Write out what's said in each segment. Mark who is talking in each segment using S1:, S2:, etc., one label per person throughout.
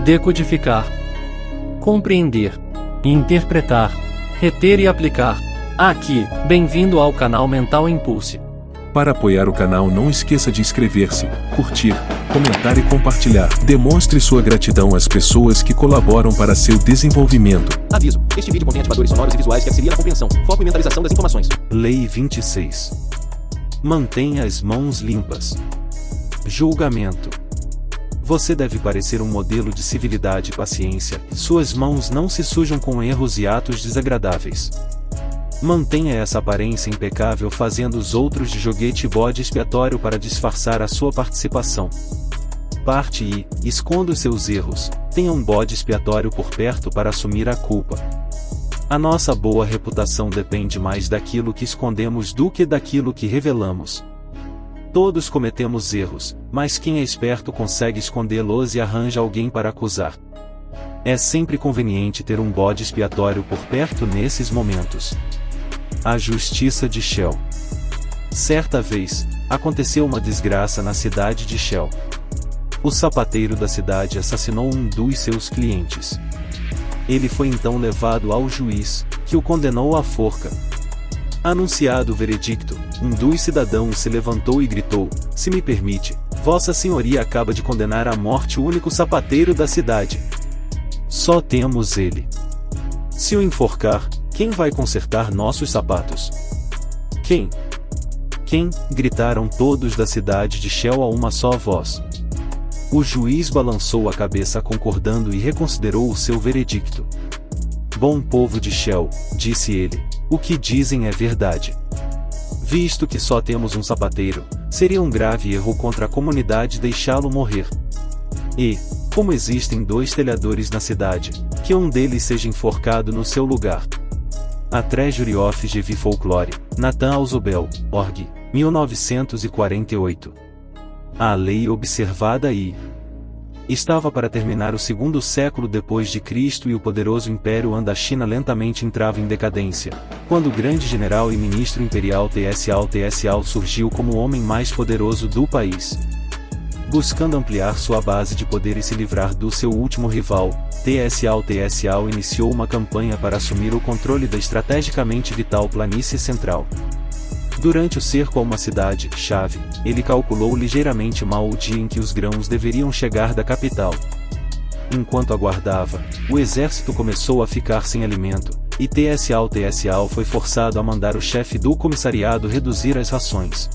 S1: decodificar, compreender, interpretar, reter e aplicar. Aqui, bem-vindo ao canal Mental Impulse.
S2: Para apoiar o canal, não esqueça de inscrever-se, curtir, comentar e compartilhar. Demonstre sua gratidão às pessoas que colaboram para seu desenvolvimento.
S3: Aviso: este vídeo contém ativadores sonoros e visuais que auxiliam na compreensão, foco e mentalização das informações.
S4: Lei 26. Mantenha as mãos limpas. Julgamento. Você deve parecer um modelo de civilidade e paciência. Suas mãos não se sujam com erros e atos desagradáveis. Mantenha essa aparência impecável, fazendo os outros de joguete e bode expiatório para disfarçar a sua participação. Parte e esconda os seus erros. Tenha um bode expiatório por perto para assumir a culpa. A nossa boa reputação depende mais daquilo que escondemos do que daquilo que revelamos. Todos cometemos erros, mas quem é esperto consegue escondê-los e arranja alguém para acusar. É sempre conveniente ter um bode expiatório por perto nesses momentos. A justiça de Shell. Certa vez, aconteceu uma desgraça na cidade de Shell. O sapateiro da cidade assassinou um dos seus clientes. Ele foi então levado ao juiz, que o condenou à forca. Anunciado o veredicto, um dos cidadãos se levantou e gritou: "Se me permite, Vossa Senhoria acaba de condenar à morte o único sapateiro da cidade. Só temos ele. Se o enforcar, quem vai consertar nossos sapatos?" "Quem? Quem?" gritaram todos da cidade de Shell a uma só voz. O juiz balançou a cabeça concordando e reconsiderou o seu veredicto. "Bom povo de Shell", disse ele, "o que dizem é verdade. Visto que só temos um sapateiro, seria um grave erro contra a comunidade deixá-lo morrer. E, como existem 2 telhadores na cidade, que um deles seja enforcado no seu lugar." A Treasury of GV Folklore, Nathan Alzobel, org. 1948. A lei observada aí. Estava para terminar o 2º século depois de Cristo e o poderoso Império Han da China lentamente entrava em decadência, quando o grande general e ministro imperial Tsao surgiu como o homem mais poderoso do país. Buscando ampliar sua base de poder e se livrar do seu último rival, Tsao iniciou uma campanha para assumir o controle da estrategicamente vital planície central. Durante o cerco a uma cidade-chave, ele calculou ligeiramente mal o dia em que os grãos deveriam chegar da capital. Enquanto aguardava, o exército começou a ficar sem alimento, e Tsao foi forçado a mandar o chefe do comissariado reduzir as rações.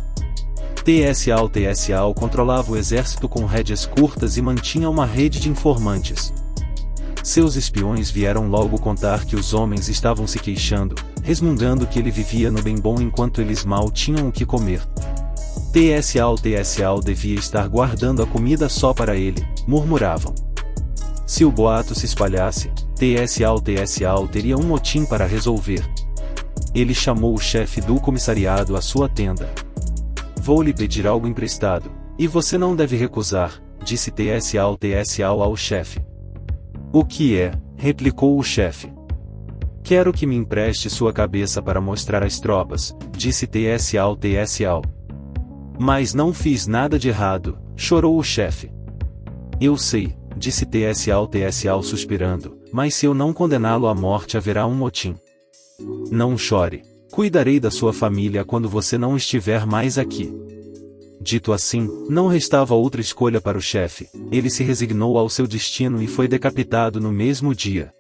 S4: Tsao controlava o exército com rédeas curtas e mantinha uma rede de informantes. Seus espiões vieram logo contar que os homens estavam se queixando, resmungando que ele vivia no bem bom enquanto eles mal tinham o que comer. Tsao devia estar guardando a comida só para ele, murmuravam. Se o boato se espalhasse, Tsao teria um motim para resolver. Ele chamou o chefe do comissariado à sua tenda. "Vou lhe pedir algo emprestado, e você não deve recusar", disse Tsao ao chefe. "O que é?", replicou o chefe. "Quero que me empreste sua cabeça para mostrar às tropas", disse Tsao. "Mas não fiz nada de errado", chorou o chefe. "Eu sei", disse Tsao suspirando, "mas se eu não condená-lo à morte haverá um motim." "Não chore. Cuidarei da sua família quando você não estiver mais aqui." Dito assim, não restava outra escolha para o chefe, ele se resignou ao seu destino e foi decapitado no mesmo dia.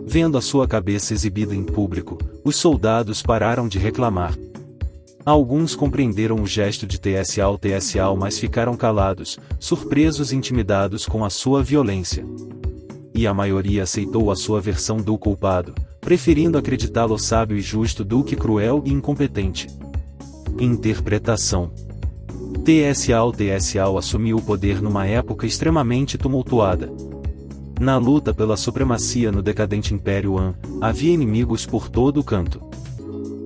S4: Vendo a sua cabeça exibida em público, os soldados pararam de reclamar. Alguns compreenderam o gesto de Tsao, mas ficaram calados, surpresos e intimidados com a sua violência. E a maioria aceitou a sua versão do culpado, preferindo acreditá-lo sábio e justo do que cruel e incompetente. Interpretação. Tsao assumiu o poder numa época extremamente tumultuada. Na luta pela supremacia no decadente Império Han, havia inimigos por todo o canto.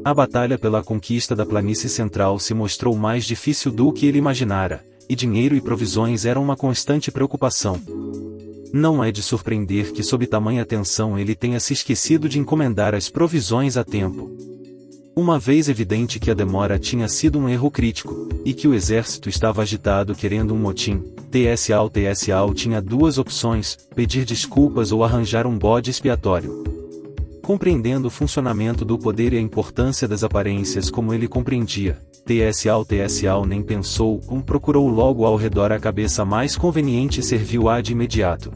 S4: A batalha pela conquista da planície central se mostrou mais difícil do que ele imaginara, e dinheiro e provisões eram uma constante preocupação. Não é de surpreender que sob tamanha tensão ele tenha se esquecido de encomendar as provisões a tempo. Uma vez evidente que a demora tinha sido um erro crítico, e que o exército estava agitado querendo um motim, TSAO tinha duas opções: pedir desculpas ou arranjar um bode expiatório. Compreendendo o funcionamento do poder e a importância das aparências como ele compreendia, TSAO nem pensou, procurou logo ao redor a cabeça mais conveniente e serviu-a de imediato.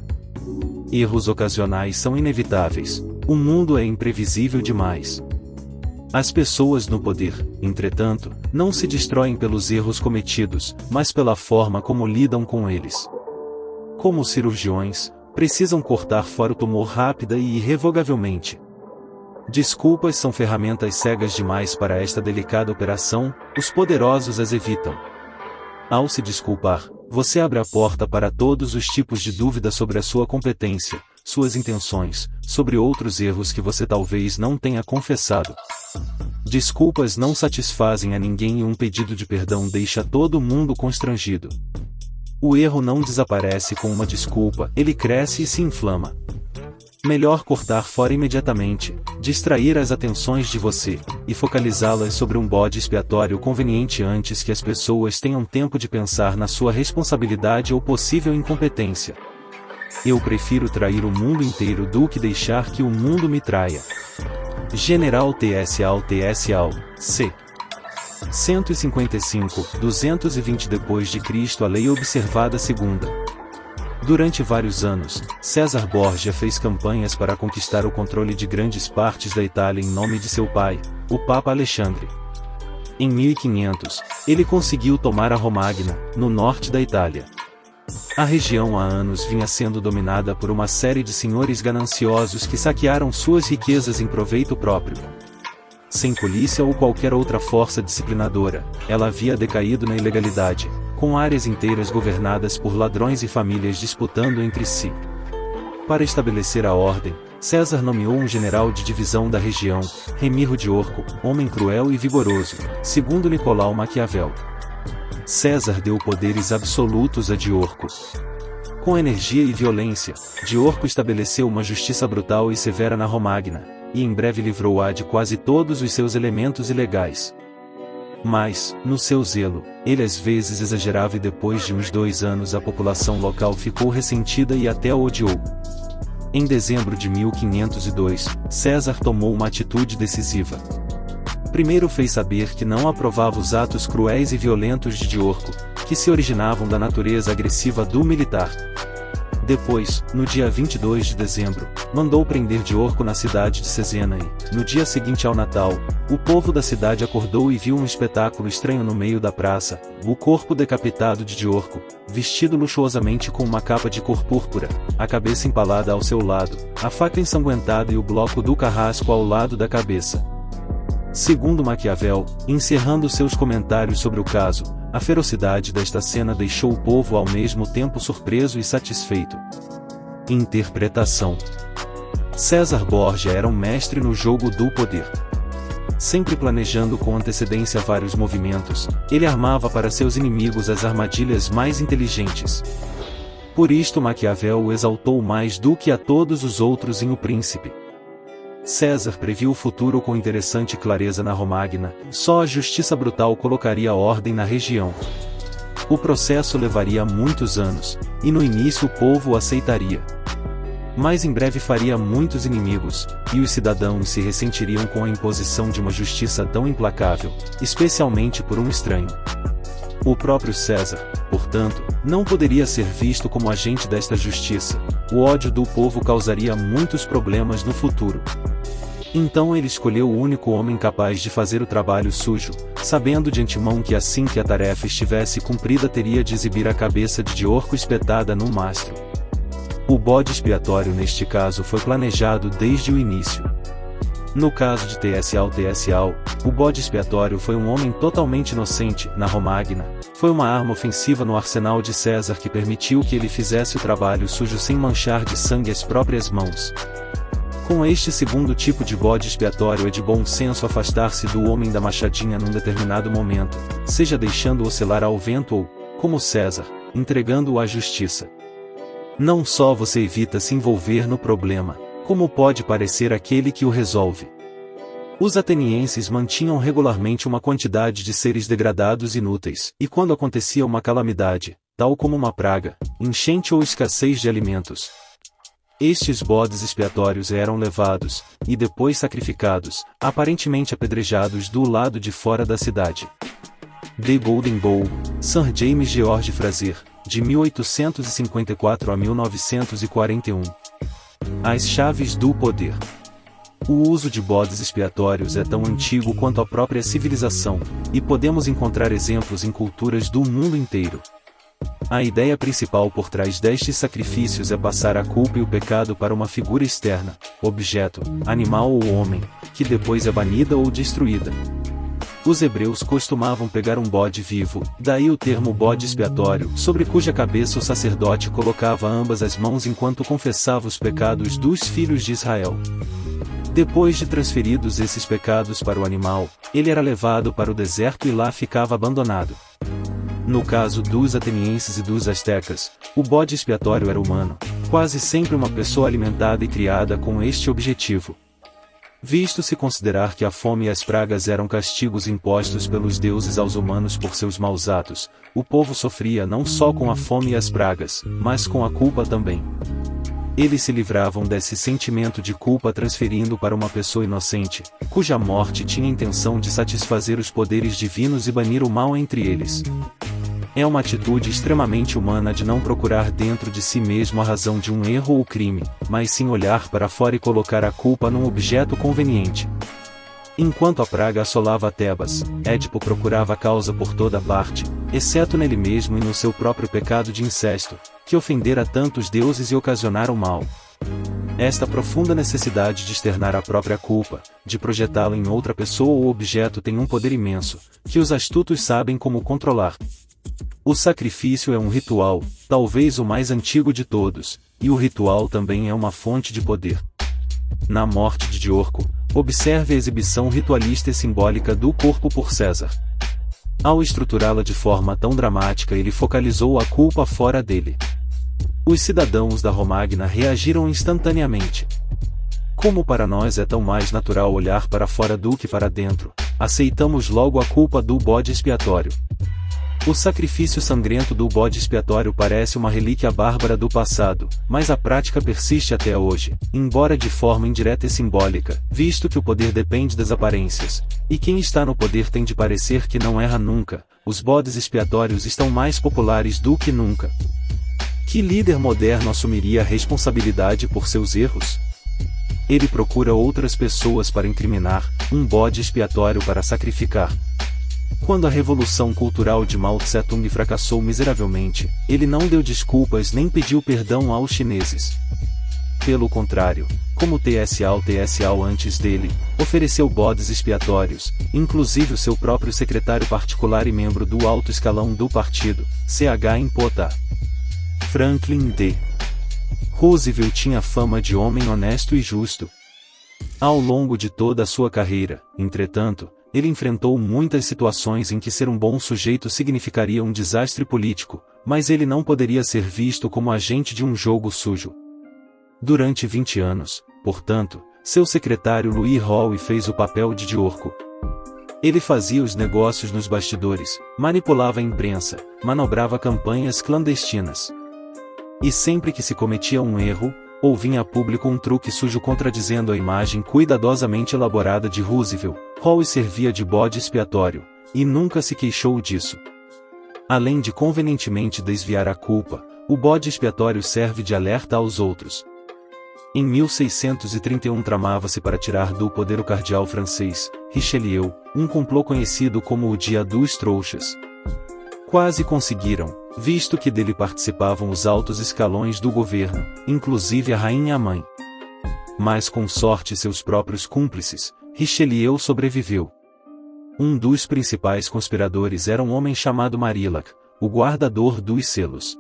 S4: Erros ocasionais são inevitáveis. O mundo é imprevisível demais. As pessoas no poder, entretanto, não se destroem pelos erros cometidos, mas pela forma como lidam com eles. Como cirurgiões, precisam cortar fora o tumor rápida e irrevogavelmente. Desculpas são ferramentas cegas demais para esta delicada operação, os poderosos as evitam. Ao se desculpar, você abre a porta para todos os tipos de dúvida sobre a sua competência, suas intenções, sobre outros erros que você talvez não tenha confessado. Desculpas não satisfazem a ninguém e um pedido de perdão deixa todo mundo constrangido. O erro não desaparece com uma desculpa, ele cresce e se inflama. Melhor cortar fora imediatamente, distrair as atenções de você, e focalizá-las sobre um bode expiatório conveniente antes que as pessoas tenham tempo de pensar na sua responsabilidade ou possível incompetência. Eu prefiro trair o mundo inteiro do que deixar que o mundo me traia. General TSAO, c. 155, 220 d.C. A lei observada segunda. Durante vários anos, César Borgia fez campanhas para conquistar o controle de grandes partes da Itália em nome de seu pai, o Papa Alexandre. Em 1500, ele conseguiu tomar a Romagna, no norte da Itália. A região há anos vinha sendo dominada por uma série de senhores gananciosos que saquearam suas riquezas em proveito próprio. Sem polícia ou qualquer outra força disciplinadora, ela havia decaído na ilegalidade, com áreas inteiras governadas por ladrões e famílias disputando entre si. Para estabelecer a ordem, César nomeou um general de divisão da região, Remiro de Orco, homem cruel e vigoroso, segundo Nicolau Maquiavel. César deu poderes absolutos a Diorco. Com energia e violência, Diorco estabeleceu uma justiça brutal e severa na Romagna, e em breve livrou-a de quase todos os seus elementos ilegais. Mas, no seu zelo, ele às vezes exagerava e depois de uns 2 anos a população local ficou ressentida e até o odiou. Em dezembro de 1502, César tomou uma atitude decisiva. Primeiro fez saber que não aprovava os atos cruéis e violentos de Diorco, que se originavam da natureza agressiva do militar. Depois, no dia 22 de dezembro, mandou prender Diorco na cidade de Cesena e, no dia seguinte ao Natal, o povo da cidade acordou e viu um espetáculo estranho no meio da praça: o corpo decapitado de Diorco, vestido luxuosamente com uma capa de cor púrpura, a cabeça empalada ao seu lado, a faca ensanguentada e o bloco do carrasco ao lado da cabeça. Segundo Maquiavel, encerrando seus comentários sobre o caso, a ferocidade desta cena deixou o povo ao mesmo tempo surpreso e satisfeito. Interpretação: César Borgia era um mestre no jogo do poder. Sempre planejando com antecedência vários movimentos, ele armava para seus inimigos as armadilhas mais inteligentes. Por isto Maquiavel o exaltou mais do que a todos os outros em O Príncipe. César previu o futuro com interessante clareza na Romagna, só a justiça brutal colocaria ordem na região. O processo levaria muitos anos, e no início o povo o aceitaria. Mas em breve faria muitos inimigos, e os cidadãos se ressentiriam com a imposição de uma justiça tão implacável, especialmente por um estranho. O próprio César, portanto, não poderia ser visto como agente desta justiça. O ódio do povo causaria muitos problemas no futuro. Então ele escolheu o único homem capaz de fazer o trabalho sujo, sabendo de antemão que assim que a tarefa estivesse cumprida teria de exibir a cabeça de Diorco espetada num mastro. O bode expiatório neste caso foi planejado desde o início. No caso de TSAO, o bode expiatório foi um homem totalmente inocente. Na Romagna, foi uma arma ofensiva no arsenal de César que permitiu que ele fizesse o trabalho sujo sem manchar de sangue as próprias mãos. Com este segundo tipo de bode expiatório é de bom senso afastar-se do homem da machadinha num determinado momento, seja deixando-o oscilar ao vento ou, como César, entregando-o à justiça. Não só você evita se envolver no problema, como pode parecer aquele que o resolve. Os atenienses mantinham regularmente uma quantidade de seres degradados inúteis, e quando acontecia uma calamidade, tal como uma praga, enchente ou escassez de alimentos, estes bodes expiatórios eram levados, e depois sacrificados, aparentemente apedrejados do lado de fora da cidade. The Golden Bowl, Sir James George Frazer, de 1854 a 1941. As chaves do poder. O uso de bodes expiatórios é tão antigo quanto a própria civilização, e podemos encontrar exemplos em culturas do mundo inteiro. A ideia principal por trás destes sacrifícios é passar a culpa e o pecado para uma figura externa, objeto, animal ou homem, que depois é banida ou destruída. Os hebreus costumavam pegar um bode vivo, daí o termo bode expiatório, sobre cuja cabeça o sacerdote colocava ambas as mãos enquanto confessava os pecados dos filhos de Israel. Depois de transferidos esses pecados para o animal, ele era levado para o deserto e lá ficava abandonado. No caso dos atenienses e dos astecas, o bode expiatório era humano, quase sempre uma pessoa alimentada e criada com este objetivo. Visto-se considerar que a fome e as pragas eram castigos impostos pelos deuses aos humanos por seus maus atos, o povo sofria não só com a fome e as pragas, mas com a culpa também. Eles se livravam desse sentimento de culpa transferindo para uma pessoa inocente, cuja morte tinha a intenção de satisfazer os poderes divinos e banir o mal entre eles. É uma atitude extremamente humana de não procurar dentro de si mesmo a razão de um erro ou crime, mas sim olhar para fora e colocar a culpa num objeto conveniente. Enquanto a praga assolava Tebas, Édipo procurava a causa por toda parte, exceto nele mesmo e no seu próprio pecado de incesto, que ofendera tantos deuses e ocasionara o mal. Esta profunda necessidade de externar a própria culpa, de projetá-la em outra pessoa ou objeto tem um poder imenso, que os astutos sabem como controlar. O sacrifício é um ritual, talvez o mais antigo de todos, e o ritual também é uma fonte de poder. Na morte de Diorco, observe a exibição ritualista e simbólica do corpo por César. Ao estruturá-la de forma tão dramática, ele focalizou a culpa fora dele. Os cidadãos da Romagna reagiram instantaneamente. Como para nós é tão mais natural olhar para fora do que para dentro, aceitamos logo a culpa do bode expiatório. O sacrifício sangrento do bode expiatório parece uma relíquia bárbara do passado, mas a prática persiste até hoje, embora de forma indireta e simbólica, visto que o poder depende das aparências, e quem está no poder tem de parecer que não erra nunca. Os bodes expiatórios estão mais populares do que nunca. Que líder moderno assumiria a responsabilidade por seus erros? Ele procura outras pessoas para incriminar, um bode expiatório para sacrificar. Quando a revolução cultural de Mao Tse-tung fracassou miseravelmente, ele não deu desculpas nem pediu perdão aos chineses. Pelo contrário, como TSAO antes dele, ofereceu bodes expiatórios, inclusive o seu próprio secretário particular e membro do alto escalão do partido, CH Impota. Franklin D. Roosevelt tinha fama de homem honesto e justo. Ao longo de toda a sua carreira, entretanto, ele enfrentou muitas situações em que ser um bom sujeito significaria um desastre político, mas ele não poderia ser visto como agente de um jogo sujo. Durante 20 anos, portanto, seu secretário Louis Hall fez o papel de Diorco. Ele fazia os negócios nos bastidores, manipulava a imprensa, manobrava campanhas clandestinas. E sempre que se cometia um erro, ou vinha a público um truque sujo contradizendo a imagem cuidadosamente elaborada de Roosevelt, Hall servia de bode expiatório, e nunca se queixou disso. Além de convenientemente desviar a culpa, o bode expiatório serve de alerta aos outros. Em 1631 tramava-se para tirar do poder o cardeal francês, Richelieu, um complô conhecido como o Dia dos Trouxas. Quase conseguiram, visto que dele participavam os altos escalões do governo, inclusive a rainha-mãe. Mas com sorte seus próprios cúmplices, Richelieu sobreviveu. Um dos principais conspiradores era um homem chamado Marillac, o guardador dos selos.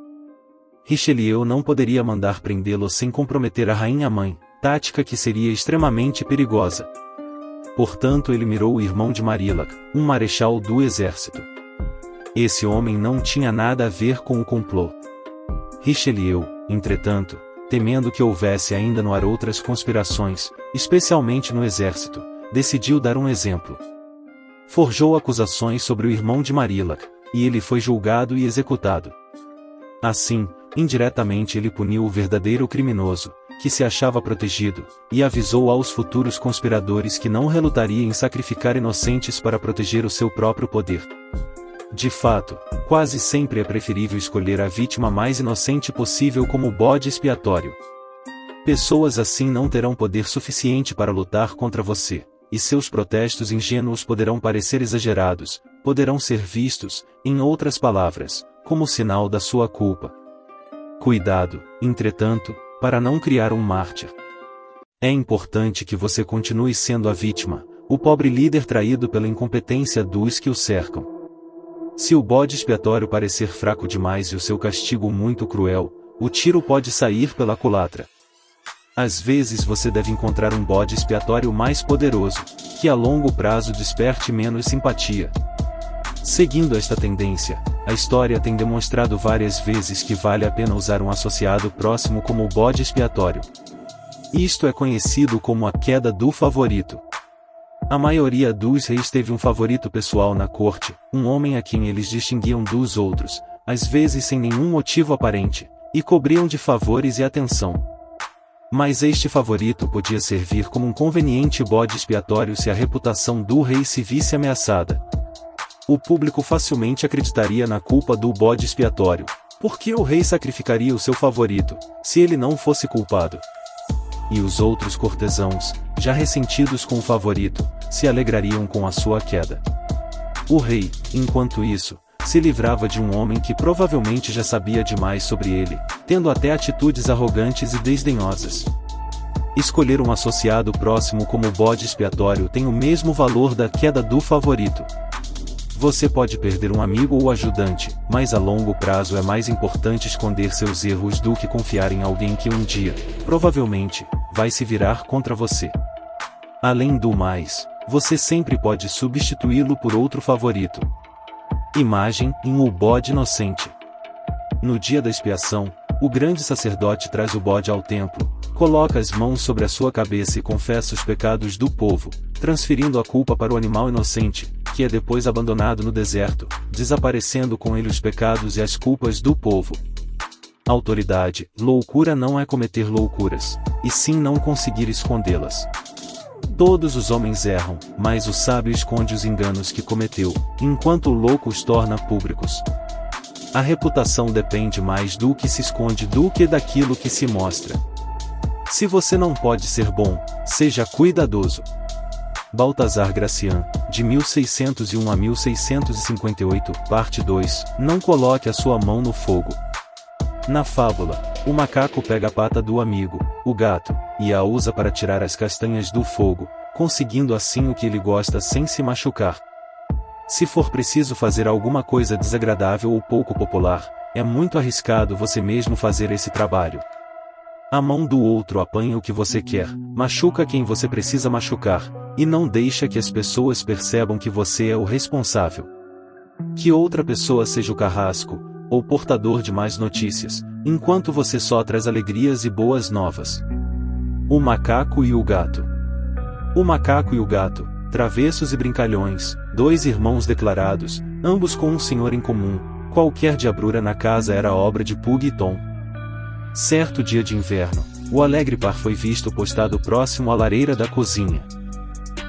S4: Richelieu não poderia mandar prendê-lo sem comprometer a rainha-mãe, tática que seria extremamente perigosa. Portanto ele mirou o irmão de Marillac, um marechal do exército. Esse homem não tinha nada a ver com o complô. Richelieu, entretanto, temendo que houvesse ainda no ar outras conspirações, especialmente no exército, decidiu dar um exemplo. Forjou acusações sobre o irmão de Marillac, e ele foi julgado e executado. Assim, indiretamente ele puniu o verdadeiro criminoso, que se achava protegido, e avisou aos futuros conspiradores que não relutaria em sacrificar inocentes para proteger o seu próprio poder. De fato, quase sempre é preferível escolher a vítima mais inocente possível como bode expiatório. Pessoas assim não terão poder suficiente para lutar contra você, e seus protestos ingênuos poderão parecer exagerados, poderão ser vistos, em outras palavras, como sinal da sua culpa. Cuidado, entretanto, para não criar um mártir. É importante que você continue sendo a vítima, o pobre líder traído pela incompetência dos que o cercam. Se o bode expiatório parecer fraco demais e o seu castigo muito cruel, o tiro pode sair pela culatra. Às vezes você deve encontrar um bode expiatório mais poderoso, que a longo prazo desperte menos simpatia. Seguindo esta tendência, a história tem demonstrado várias vezes que vale a pena usar um associado próximo como o bode expiatório. Isto é conhecido como a queda do favorito. A maioria dos reis teve um favorito pessoal na corte, um homem a quem eles distinguiam dos outros, às vezes sem nenhum motivo aparente, e cobriam de favores e atenção. Mas este favorito podia servir como um conveniente bode expiatório se a reputação do rei se visse ameaçada. O público facilmente acreditaria na culpa do bode expiatório, porque o rei sacrificaria o seu favorito, se ele não fosse culpado. E os outros cortesãos, já ressentidos com o favorito, se alegrariam com a sua queda. O rei, enquanto isso, se livrava de um homem que provavelmente já sabia demais sobre ele, tendo até atitudes arrogantes e desdenhosas. Escolher um associado próximo como bode expiatório tem o mesmo valor da queda do favorito. Você pode perder um amigo ou ajudante, mas a longo prazo é mais importante esconder seus erros do que confiar em alguém que um dia, provavelmente, vai se virar contra você. Além do mais, você sempre pode substituí-lo por outro favorito. Imagem em O Bode Inocente. No dia da expiação, o grande sacerdote traz o bode ao templo, coloca as mãos sobre a sua cabeça e confessa os pecados do povo, transferindo a culpa para o animal inocente, que é depois abandonado no deserto, desaparecendo com ele os pecados e as culpas do povo. Autoridade, loucura não é cometer loucuras, e sim não conseguir escondê-las. Todos os homens erram, mas o sábio esconde os enganos que cometeu, enquanto o louco os torna públicos. A reputação depende mais do que se esconde do que daquilo que se mostra. Se você não pode ser bom, seja cuidadoso. Baltazar Gracian, de 1601 a 1658, parte 2, não coloque a sua mão no fogo. Na fábula, o macaco pega a pata do amigo, o gato, e a usa para tirar as castanhas do fogo, conseguindo assim o que ele gosta sem se machucar. Se for preciso fazer alguma coisa desagradável ou pouco popular, é muito arriscado você mesmo fazer esse trabalho. A mão do outro apanha o que você quer, machuca quem você precisa machucar, e não deixa que as pessoas percebam que você é o responsável. Que outra pessoa seja o carrasco, ou portador de más notícias, enquanto você só traz alegrias e boas novas. O macaco e o gato. O macaco e o gato, travessos e brincalhões, dois irmãos declarados, ambos com um senhor em comum, qualquer diabrura na casa era obra de Pug e Tom. Certo dia de inverno, o alegre par foi visto postado próximo à lareira da cozinha.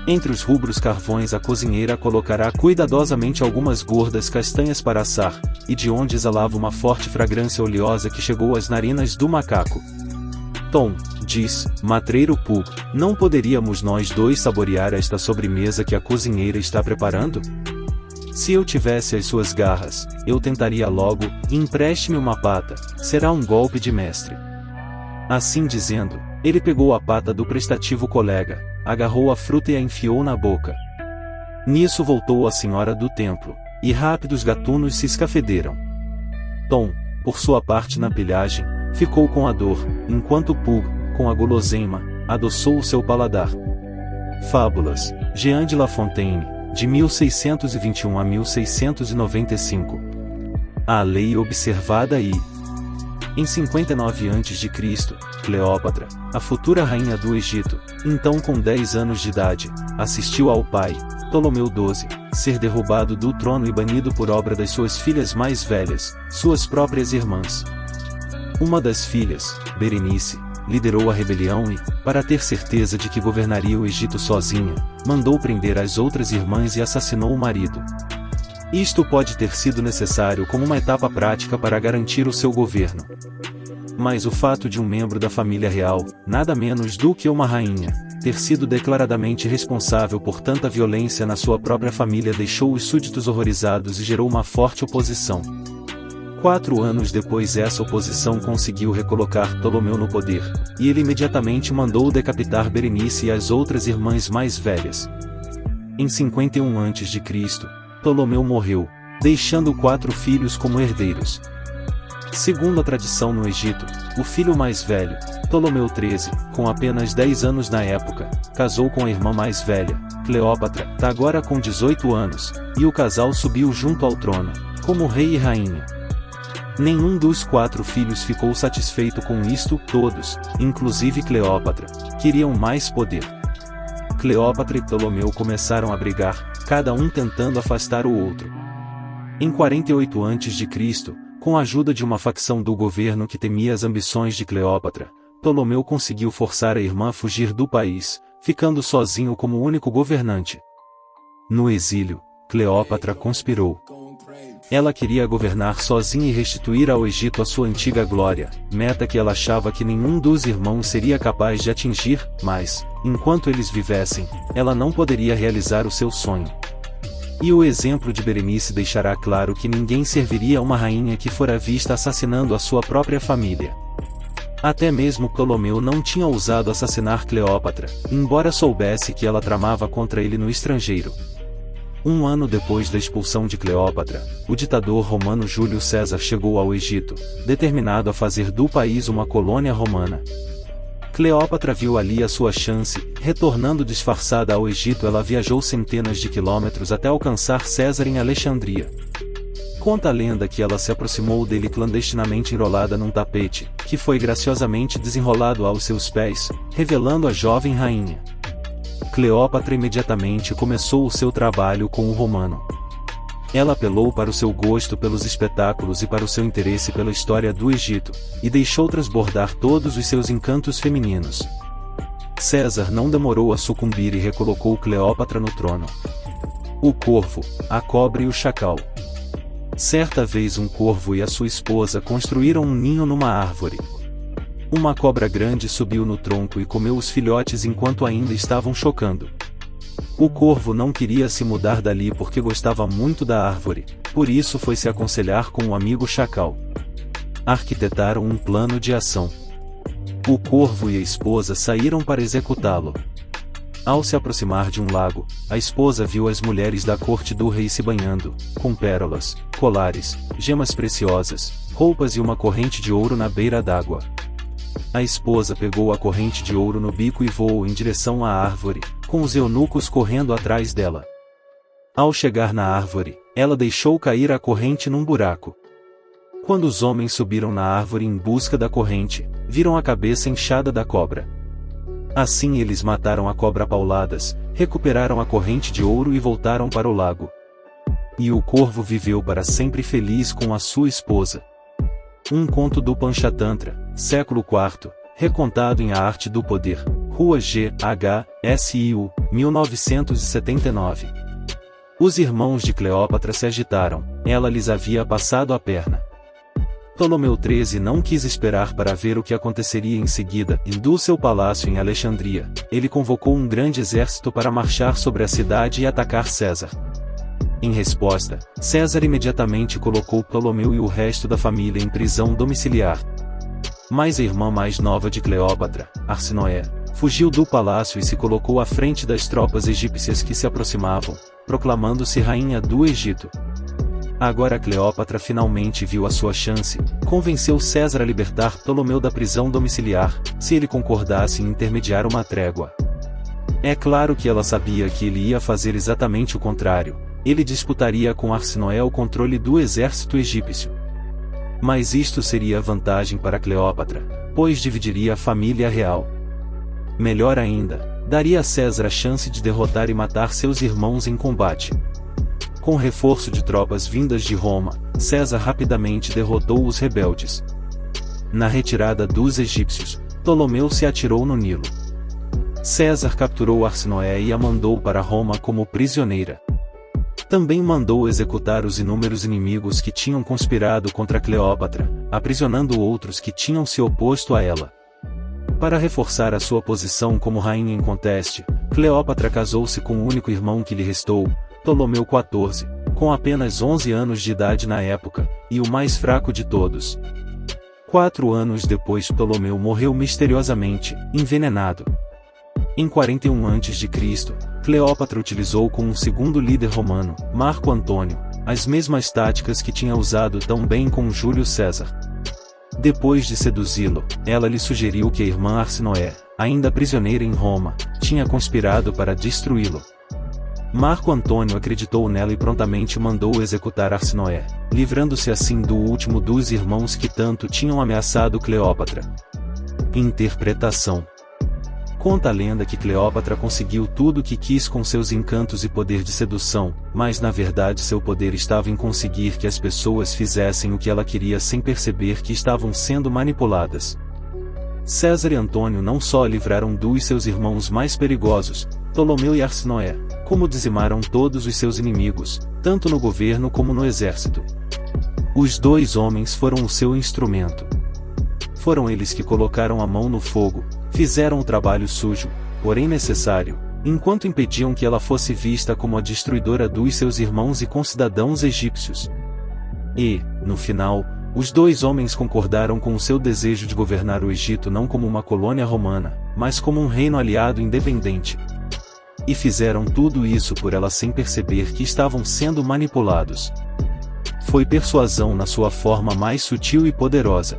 S4: Entre os rubros carvões a cozinheira colocará cuidadosamente algumas gordas castanhas para assar, e de onde exalava uma forte fragrância oleosa que chegou às narinas do macaco. Tom, diz, matreiro Pug, não poderíamos nós dois saborear esta sobremesa que a cozinheira está preparando? Se eu tivesse as suas garras, eu tentaria logo, empreste-me uma pata, será um golpe de mestre. Assim dizendo, ele pegou a pata do prestativo colega, agarrou a fruta e a enfiou na boca. Nisso voltou a senhora do templo, e rápidos gatunos se escafederam. Tom, por sua parte na pilhagem, ficou com a dor, enquanto Pug, com a guloseima, adoçou o seu paladar. Fábulas, Jean de La Fontaine, de 1621 a 1695. A lei observada e em 59 a.C., Cleópatra, a futura rainha do Egito, então com 10 anos de idade, assistiu ao pai, Ptolomeu XII, ser derrubado do trono e banido por obra das suas filhas mais velhas, suas próprias irmãs. Uma das filhas, Berenice, liderou a rebelião e, para ter certeza de que governaria o Egito sozinha, mandou prender as outras irmãs e assassinou o marido. Isto pode ter sido necessário como uma etapa prática para garantir o seu governo. Mas o fato de um membro da família real, nada menos do que uma rainha, ter sido declaradamente responsável por tanta violência na sua própria família deixou os súditos horrorizados e gerou uma forte oposição. 4 anos depois essa oposição conseguiu recolocar Ptolomeu no poder, e ele imediatamente mandou decapitar Berenice e as outras irmãs mais velhas. Em 51 a.C., Ptolomeu morreu, deixando 4 filhos como herdeiros. Segundo a tradição no Egito, o filho mais velho, Ptolomeu XIII, com apenas 10 anos na época, casou com a irmã mais velha, Cleópatra, agora com 18 anos, e o casal subiu junto ao trono, como rei e rainha. Nenhum dos 4 filhos ficou satisfeito com isto, todos, inclusive Cleópatra, queriam mais poder. Cleópatra e Ptolomeu começaram a brigar, cada um tentando afastar o outro. Em 48 a.C., com a ajuda de uma facção do governo que temia as ambições de Cleópatra, Ptolomeu conseguiu forçar a irmã a fugir do país, ficando sozinho como único governante. No exílio, Cleópatra conspirou. Ela queria governar sozinha e restituir ao Egito a sua antiga glória, meta que ela achava que nenhum dos irmãos seria capaz de atingir, mas, enquanto eles vivessem, ela não poderia realizar o seu sonho. E o exemplo de Berenice deixará claro que ninguém serviria a uma rainha que fora vista assassinando a sua própria família. Até mesmo Ptolomeu não tinha ousado assassinar Cleópatra, embora soubesse que ela tramava contra ele no estrangeiro. 1 ano depois da expulsão de Cleópatra, o ditador romano Júlio César chegou ao Egito, determinado a fazer do país uma colônia romana. Cleópatra viu ali a sua chance, retornando disfarçada ao Egito ela viajou centenas de quilômetros até alcançar César em Alexandria. Conta a lenda que ela se aproximou dele clandestinamente enrolada num tapete, que foi graciosamente desenrolado aos seus pés, revelando a jovem rainha. Cleópatra imediatamente começou o seu trabalho com o romano. Ela apelou para o seu gosto pelos espetáculos e para o seu interesse pela história do Egito, e deixou transbordar todos os seus encantos femininos. César não demorou a sucumbir e recolocou Cleópatra no trono. O corvo, a cobra e o chacal. Certa vez um corvo e a sua esposa construíram um ninho numa árvore. Uma cobra grande subiu no tronco e comeu os filhotes enquanto ainda estavam chocando. O corvo não queria se mudar dali porque gostava muito da árvore, por isso foi se aconselhar com o amigo chacal. Arquitetaram um plano de ação. O corvo e a esposa saíram para executá-lo. Ao se aproximar de um lago, a esposa viu as mulheres da corte do rei se banhando, com pérolas, colares, gemas preciosas, roupas e uma corrente de ouro na beira d'água. A esposa pegou a corrente de ouro no bico e voou em direção à árvore, com os eunucos correndo atrás dela. Ao chegar na árvore, ela deixou cair a corrente num buraco. Quando os homens subiram na árvore em busca da corrente, viram a cabeça inchada da cobra. Assim eles mataram a cobra a pauladas, recuperaram a corrente de ouro e voltaram para o lago. E o corvo viveu para sempre feliz com a sua esposa. Um conto do Panchatantra, século IV, recontado em A Arte do Poder, Rua G.H. S.I.U., 1979. Os irmãos de Cleópatra se agitaram, ela lhes havia passado a perna. Ptolomeu XIII não quis esperar para ver o que aconteceria em seguida, e do seu palácio em Alexandria, ele convocou um grande exército para marchar sobre a cidade e atacar César. Em resposta, César imediatamente colocou Ptolomeu e o resto da família em prisão domiciliar. Mas a irmã mais nova de Cleópatra, Arsinoé, fugiu do palácio e se colocou à frente das tropas egípcias que se aproximavam, proclamando-se rainha do Egito. Agora Cleópatra finalmente viu a sua chance, convenceu César a libertar Ptolomeu da prisão domiciliar, se ele concordasse em intermediar uma trégua. É claro que ela sabia que ele ia fazer exatamente o contrário, ele disputaria com Arsinoé o controle do exército egípcio. Mas isto seria vantagem para Cleópatra, pois dividiria a família real. Melhor ainda, daria a César a chance de derrotar e matar seus irmãos em combate. Com reforço de tropas vindas de Roma, César rapidamente derrotou os rebeldes. Na retirada dos egípcios, Ptolomeu se atirou no Nilo. César capturou Arsinoé e a mandou para Roma como prisioneira. Também mandou executar os inúmeros inimigos que tinham conspirado contra Cleópatra, aprisionando outros que tinham se oposto a ela. Para reforçar a sua posição como rainha inconteste, Cleópatra casou-se com o único irmão que lhe restou, Ptolomeu XIV, com apenas 11 anos de idade na época, e o mais fraco de todos. 4 anos depois Ptolomeu morreu misteriosamente, envenenado. Em 41 a.C., Cleópatra utilizou com um segundo líder romano, Marco Antônio, as mesmas táticas que tinha usado tão bem com Júlio César. Depois de seduzi-lo, ela lhe sugeriu que a irmã Arsinoé, ainda prisioneira em Roma, tinha conspirado para destruí-lo. Marco Antônio acreditou nela e prontamente mandou executar Arsinoé, livrando-se assim do último dos irmãos que tanto tinham ameaçado Cleópatra. Interpretação: conta a lenda que Cleópatra conseguiu tudo o que quis com seus encantos e poder de sedução, mas na verdade seu poder estava em conseguir que as pessoas fizessem o que ela queria sem perceber que estavam sendo manipuladas. César e Antônio não só livraram dos seus irmãos mais perigosos, Ptolomeu e Arsinoé, como dizimaram todos os seus inimigos, tanto no governo como no exército. Os 2 homens foram o seu instrumento. Foram eles que colocaram a mão no fogo, fizeram o trabalho sujo, porém necessário, enquanto impediam que ela fosse vista como a destruidora dos seus irmãos e concidadãos egípcios. E, no final, os 2 homens concordaram com o seu desejo de governar o Egito não como uma colônia romana, mas como um reino aliado independente. E fizeram tudo isso por ela sem perceber que estavam sendo manipulados. Foi persuasão na sua forma mais sutil e poderosa.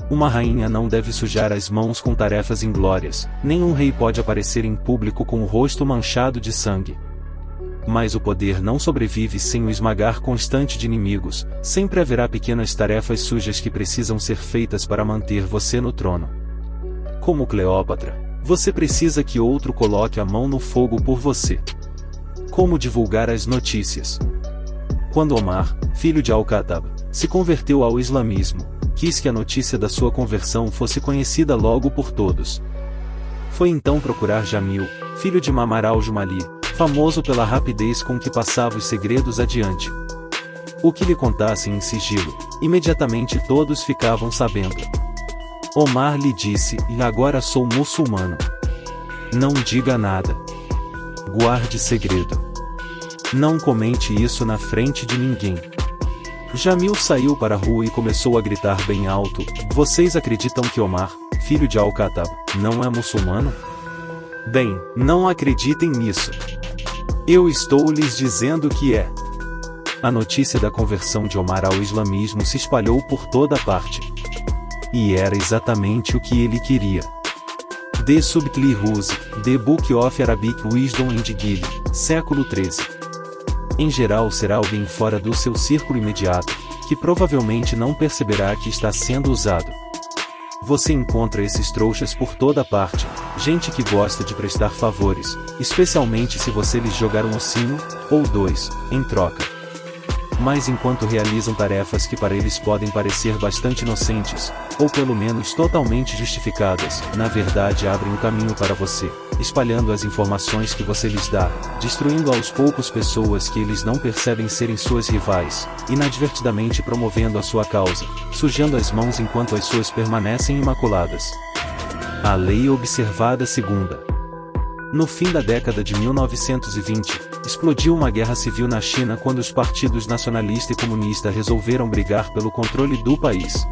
S4: Uma rainha não deve sujar as mãos com tarefas inglórias, nem um rei pode aparecer em público com o rosto manchado de sangue. Mas o poder não sobrevive sem o esmagar constante de inimigos, sempre haverá pequenas tarefas sujas que precisam ser feitas para manter você no trono. Como Cleópatra, você precisa que outro coloque a mão no fogo por você. Como divulgar as notícias? Quando Omar, filho de Al-Khattab, se converteu ao islamismo, quis que a notícia da sua conversão fosse conhecida logo por todos. Foi então procurar Jamil, filho de Mamar al-Jumali, famoso pela rapidez com que passava os segredos adiante. O que lhe contassem em sigilo, imediatamente todos ficavam sabendo. Omar lhe disse: "E agora sou muçulmano. Não diga nada. Guarde segredo. Não comente isso na frente de ninguém." Jamil saiu para a rua e começou a gritar bem alto: "Vocês acreditam que Omar, filho de Al-Khattab, não é muçulmano? Bem, não acreditem nisso. Eu estou lhes dizendo que é." A notícia da conversão de Omar ao islamismo se espalhou por toda parte. E era exatamente o que ele queria. The Subtly Ruse, The Book of Arabic Wisdom and Guile, século XIII. Em geral será alguém fora do seu círculo imediato, que provavelmente não perceberá que está sendo usado. Você encontra esses trouxas por toda parte, gente que gosta de prestar favores, especialmente se você lhes jogar um ossinho, ou 2, em troca. Mas enquanto realizam tarefas que para eles podem parecer bastante inocentes, ou pelo menos totalmente justificadas, na verdade abrem o caminho para você, espalhando as informações que você lhes dá, destruindo aos poucos pessoas que eles não percebem serem suas rivais, inadvertidamente promovendo a sua causa, sujando as mãos enquanto as suas permanecem imaculadas. A lei observada segunda. No fim da década de 1920, explodiu uma guerra civil na China quando os partidos nacionalista e comunista resolveram brigar pelo controle do país.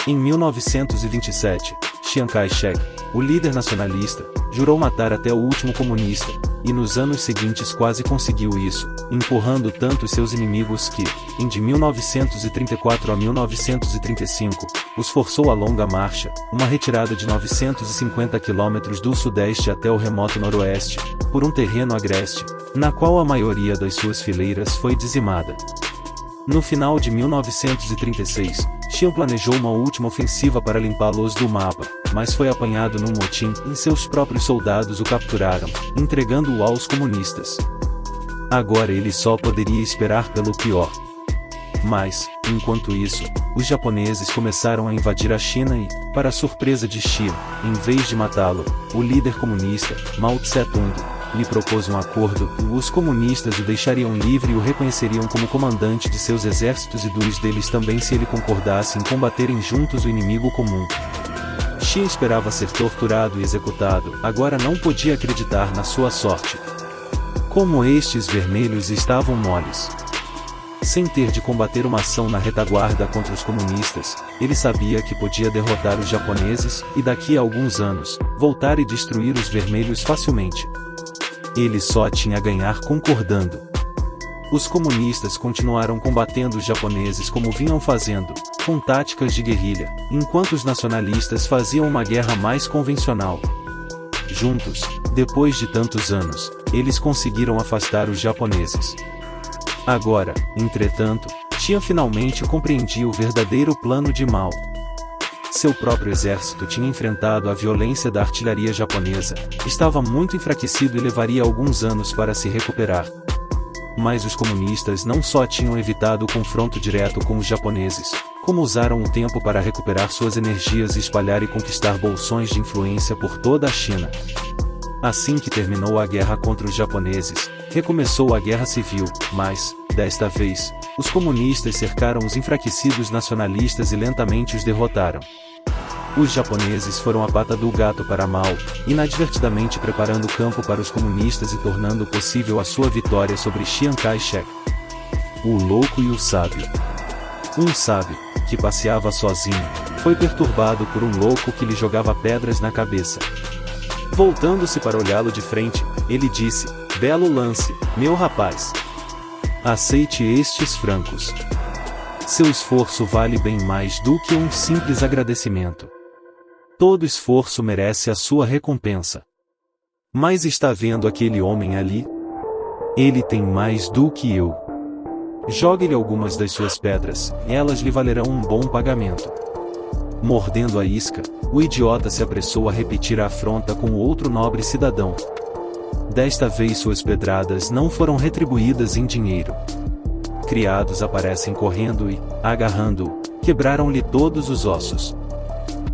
S4: Em 1927, Chiang Kai-shek, o líder nacionalista, jurou matar até o último comunista, e nos anos seguintes quase conseguiu isso, empurrando tanto seus inimigos que, em de 1934 a 1935, os forçou a longa marcha, uma retirada de 950 quilômetros do sudeste até o remoto noroeste, por um terreno agreste, na qual a maioria das suas fileiras foi dizimada. No final de 1936, Xian planejou uma última ofensiva para limpá-los do mapa, mas foi apanhado num motim e seus próprios soldados o capturaram, entregando-o aos comunistas. Agora ele só poderia esperar pelo pior. Mas, enquanto isso, os japoneses começaram a invadir a China e, para a surpresa de Xian, em vez de matá-lo, o líder comunista, Mao Tse-tung, lhe propôs um acordo e os comunistas o deixariam livre e o reconheceriam como comandante de seus exércitos e dos deles também se ele concordasse em combaterem juntos o inimigo comum. Xian esperava ser torturado e executado, agora não podia acreditar na sua sorte. Como estes vermelhos estavam moles. Sem ter de combater uma ação na retaguarda contra os comunistas, ele sabia que podia derrotar os japoneses e daqui a alguns anos, voltar e destruir os vermelhos facilmente. Ele só tinha a ganhar concordando. Os comunistas continuaram combatendo os japoneses como vinham fazendo, com táticas de guerrilha, enquanto os nacionalistas faziam uma guerra mais convencional. Juntos, depois de tantos anos, eles conseguiram afastar os japoneses. Agora, entretanto, Xian finalmente compreendia o verdadeiro plano de Mao. Seu próprio exército tinha enfrentado a violência da artilharia japonesa, estava muito enfraquecido e levaria alguns anos para se recuperar. Mas os comunistas não só tinham evitado o confronto direto com os japoneses, como usaram o tempo para recuperar suas energias e espalhar e conquistar bolsões de influência por toda a China. Assim que terminou a guerra contra os japoneses, recomeçou a guerra civil, mas, desta vez, os comunistas cercaram os enfraquecidos nacionalistas e lentamente os derrotaram. Os japoneses foram a pata do gato para Mao, inadvertidamente preparando o campo para os comunistas e tornando possível a sua vitória sobre Chiang Kai-shek. O louco e o sábio. Um sábio, que passeava sozinho, foi perturbado por um louco que lhe jogava pedras na cabeça. Voltando-se para olhá-lo de frente, ele disse: "Belo lance, meu rapaz. Aceite estes francos. Seu esforço vale bem mais do que um simples agradecimento. Todo esforço merece a sua recompensa. Mas está vendo aquele homem ali? Ele tem mais do que eu. Jogue-lhe algumas das suas pedras, e elas lhe valerão um bom pagamento." Mordendo a isca, o idiota se apressou a repetir a afronta com o outro nobre cidadão. Desta vez suas pedradas não foram retribuídas em dinheiro. Criados aparecem correndo e, agarrando-o, quebraram-lhe todos os ossos.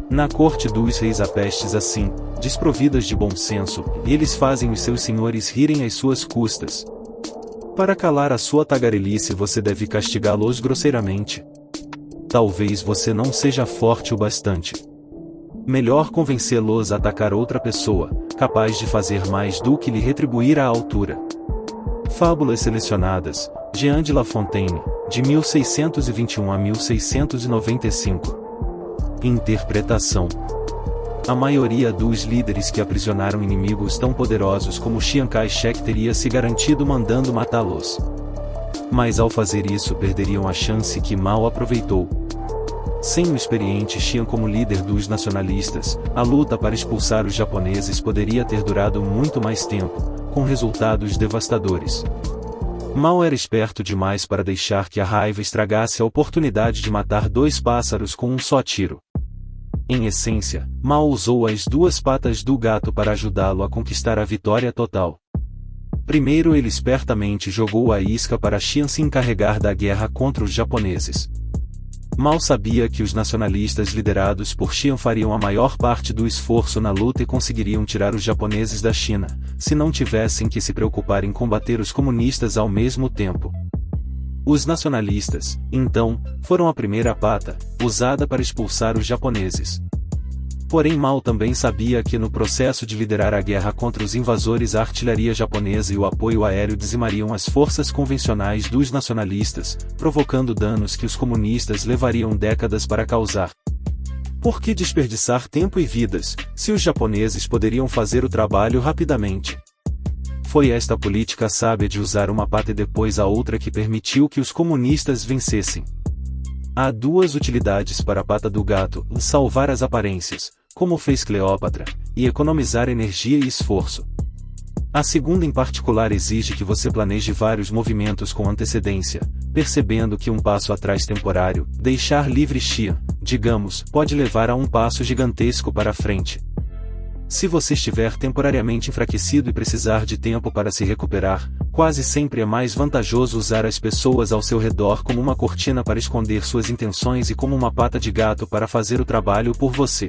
S4: Na corte dos reis há pestes assim, desprovidas de bom senso, eles fazem os seus senhores rirem às suas custas. Para calar a sua tagarelice você deve castigá-los grosseiramente. Talvez você não seja forte o bastante. Melhor convencê-los a atacar outra pessoa, capaz de fazer mais do que lhe retribuir à altura. Fábulas selecionadas, Jean de La Fontaine, de 1621 a 1695. Interpretação. A maioria dos líderes que aprisionaram inimigos tão poderosos como Chiang Kai-shek teria se garantido mandando matá-los. Mas ao fazer isso perderiam a chance que Mao aproveitou. Sem o experiente Xian como líder dos nacionalistas, a luta para expulsar os japoneses poderia ter durado muito mais tempo, com resultados devastadores. Mao era esperto demais para deixar que a raiva estragasse a oportunidade de matar dois pássaros com um só tiro. Em essência, Mao usou as duas patas do gato para ajudá-lo a conquistar a vitória total. Primeiro ele espertamente jogou a isca para Xian se encarregar da guerra contra os japoneses. Mao sabia que os nacionalistas liderados por Xian fariam a maior parte do esforço na luta e conseguiriam tirar os japoneses da China, se não tivessem que se preocupar em combater os comunistas ao mesmo tempo. Os nacionalistas, então, foram a primeira pata, usada para expulsar os japoneses. Porém Mao também sabia que no processo de liderar a guerra contra os invasores a artilharia japonesa e o apoio aéreo dizimariam as forças convencionais dos nacionalistas, provocando danos que os comunistas levariam décadas para causar. Por que desperdiçar tempo e vidas, se os japoneses poderiam fazer o trabalho rapidamente? Foi esta política sábia de usar uma pata e depois a outra que permitiu que os comunistas vencessem. Há duas utilidades para a pata do gato: salvar as aparências, como fez Cleópatra, e economizar energia e esforço. A segunda em particular exige que você planeje vários movimentos com antecedência, percebendo que um passo atrás temporário, deixar livre Xian, digamos, pode levar a um passo gigantesco para frente. Se você estiver temporariamente enfraquecido e precisar de tempo para se recuperar, quase sempre é mais vantajoso usar as pessoas ao seu redor como uma cortina para esconder suas intenções e como uma pata de gato para fazer o trabalho por você.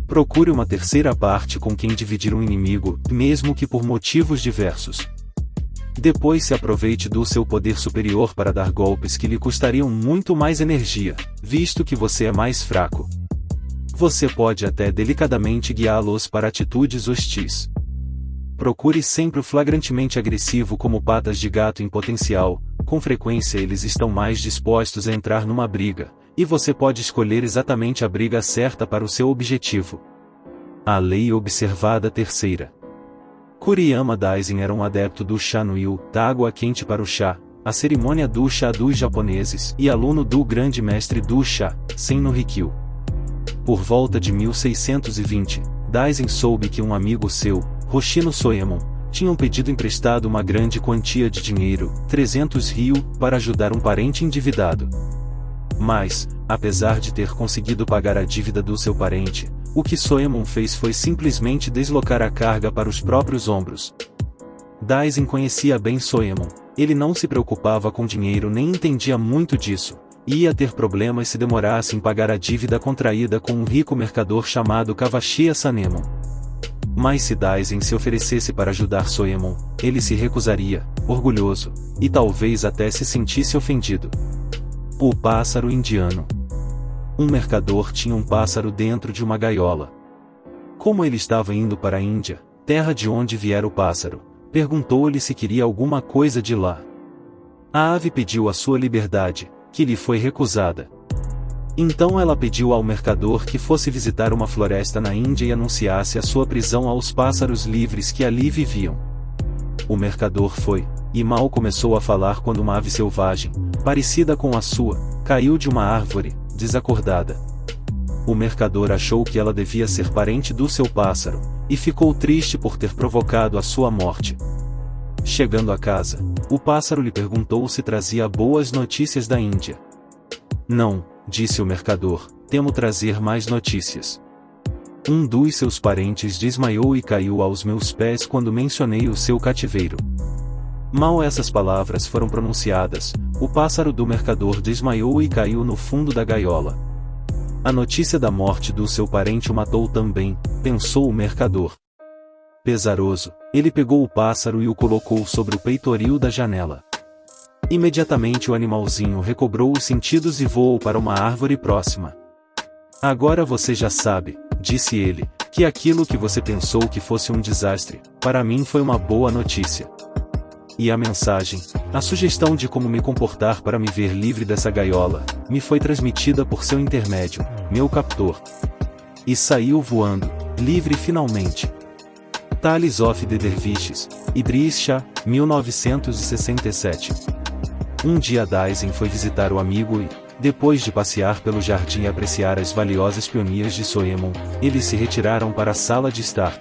S4: Procure uma terceira parte com quem dividir um inimigo, mesmo que por motivos diversos. Depois se aproveite do seu poder superior para dar golpes que lhe custariam muito mais energia, visto que você é mais fraco. Você pode até delicadamente guiá-los para atitudes hostis. Procure sempre o flagrantemente agressivo como patas de gato em potencial, com frequência eles estão mais dispostos a entrar numa briga, e você pode escolher exatamente a briga certa para o seu objetivo. A lei observada terceira. Kuriyama Daisen era um adepto do chá no Yu, da água quente para o chá, a cerimônia do chá dos japoneses e aluno do grande mestre do chá, Sen no Rikyu. Por volta de 1620, Daisen soube que um amigo seu, Hoshino Soemon, tinha pedido emprestado uma grande quantia de dinheiro, 300 ryu, para ajudar um parente endividado. Mas, apesar de ter conseguido pagar a dívida do seu parente, o que Soemon fez foi simplesmente deslocar a carga para os próprios ombros. Daisen conhecia bem Soemon, ele não se preocupava com dinheiro nem entendia muito disso. Ia ter problemas se demorasse em pagar a dívida contraída com um rico mercador chamado Kawashia Sanemon. Mas se Daisen se oferecesse para ajudar Soemon, ele se recusaria, orgulhoso, e talvez até se sentisse ofendido. O pássaro indiano. Um mercador tinha um pássaro dentro de uma gaiola. Como ele estava indo para a Índia, terra de onde viera o pássaro, perguntou-lhe se queria alguma coisa de lá. A ave pediu a sua liberdade, que lhe foi recusada. Então ela pediu ao mercador que fosse visitar uma floresta na Índia e anunciasse a sua prisão aos pássaros livres que ali viviam. O mercador foi, e mal começou a falar quando uma ave selvagem, parecida com a sua, caiu de uma árvore, desacordada. O mercador achou que ela devia ser parente do seu pássaro, e ficou triste por ter provocado a sua morte. Chegando a casa, o pássaro lhe perguntou se trazia boas notícias da Índia. Não, disse o mercador, temo trazer mais notícias. Um dos seus parentes desmaiou e caiu aos meus pés quando mencionei o seu cativeiro. Mal essas palavras foram pronunciadas, o pássaro do mercador desmaiou e caiu no fundo da gaiola. A notícia da morte do seu parente o matou também, pensou o mercador. Pesaroso, ele pegou o pássaro e o colocou sobre o peitoril da janela. Imediatamente o animalzinho recobrou os sentidos e voou para uma árvore próxima. Agora você já sabe, disse ele, que aquilo que você pensou que fosse um desastre, para mim foi uma boa notícia. E a mensagem, a sugestão de como me comportar para me ver livre dessa gaiola, me foi transmitida por seu intermédio, meu captor. E saiu voando, livre finalmente. Tales of the Dervishes, Idris Shah, 1967. Um dia Daisen foi visitar o amigo e, depois de passear pelo jardim e apreciar as valiosas peonias de Soemon, eles se retiraram para a sala de estar.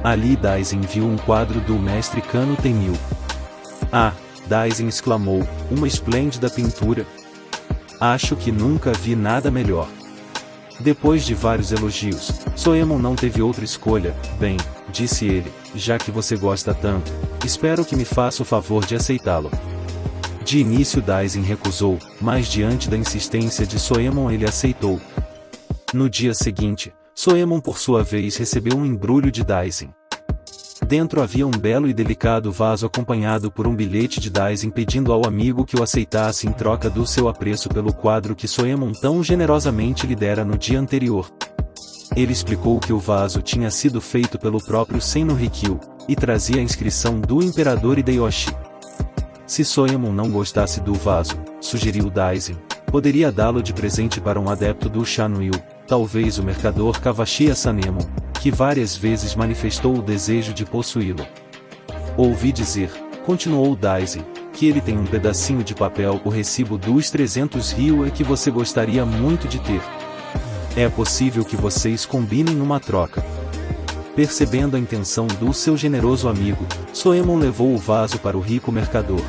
S4: Ali Daisen viu um quadro do mestre Kano Tenmil. Ah, Daisen exclamou, uma esplêndida pintura. Acho que nunca vi nada melhor. Depois de vários elogios, Soemon não teve outra escolha. Bem, disse ele, já que você gosta tanto, espero que me faça o favor de aceitá-lo. De início Daisen recusou, mas diante da insistência de Soemon ele aceitou. No dia seguinte, Soemon por sua vez recebeu um embrulho de Daisen. Dentro havia um belo e delicado vaso acompanhado por um bilhete de Daisen pedindo ao amigo que o aceitasse em troca do seu apreço pelo quadro que Soemon tão generosamente lhe dera no dia anterior. Ele explicou que o vaso tinha sido feito pelo próprio Sen no Rikyu, e trazia a inscrição do Imperador Hideyoshi. Se Soemon não gostasse do vaso, sugeriu Daisen, poderia dá-lo de presente para um adepto do chá no Yu, talvez o mercador Kawashia Sanemon, que várias vezes manifestou o desejo de possuí-lo. Ouvi dizer, continuou Daisen, que ele tem um pedacinho de papel o recibo dos 300 ryu que você gostaria muito de ter. É possível que vocês combinem uma troca. Percebendo a intenção do seu generoso amigo, Soemon levou o vaso para o rico mercador.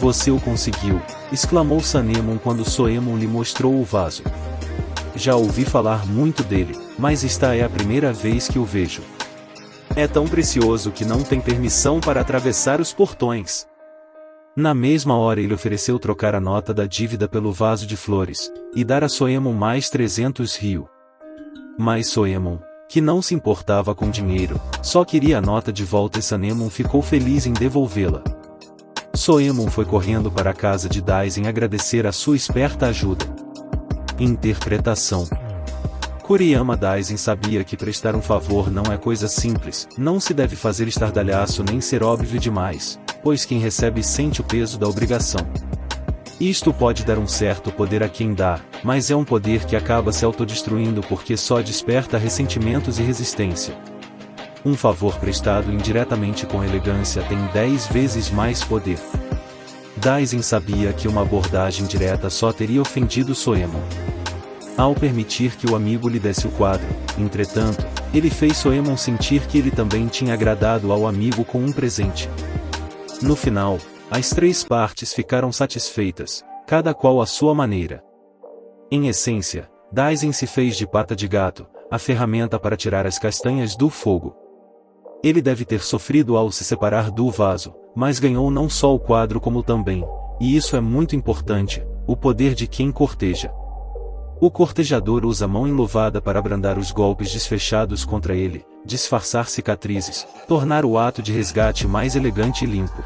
S4: Você o conseguiu, exclamou Sanemon quando Soemon lhe mostrou o vaso. Já ouvi falar muito dele, mas esta é a primeira vez que o vejo. É tão precioso que não tem permissão para atravessar os portões. Na mesma hora ele ofereceu trocar a nota da dívida pelo vaso de flores, e dar a Soemon mais 300 ryu. Mas Soemon, que não se importava com dinheiro, só queria a nota de volta e Sanemon ficou feliz em devolvê-la. Soemon foi correndo para a casa de Daisen agradecer a sua esperta ajuda. Interpretação. Kuriyama Daisen sabia que prestar um favor não é coisa simples, não se deve fazer estardalhaço nem ser óbvio demais, pois quem recebe sente o peso da obrigação. Isto pode dar um certo poder a quem dá, mas é um poder que acaba se autodestruindo porque só desperta ressentimentos e resistência. Um favor prestado indiretamente com elegância tem 10 vezes mais poder. Daisen sabia que uma abordagem direta só teria ofendido Soemon. Ao permitir que o amigo lhe desse o quadro, entretanto, ele fez Soemon sentir que ele também tinha agradado ao amigo com um presente. No final, as 3 partes ficaram satisfeitas, cada qual à sua maneira. Em essência, Daisen se fez de pata de gato, a ferramenta para tirar as castanhas do fogo. Ele deve ter sofrido ao se separar do vaso, mas ganhou não só o quadro como também, e isso é muito importante, o poder de quem corteja. O cortejador usa a mão enluvada para abrandar os golpes desfechados contra ele, disfarçar cicatrizes, tornar o ato de resgate mais elegante e limpo.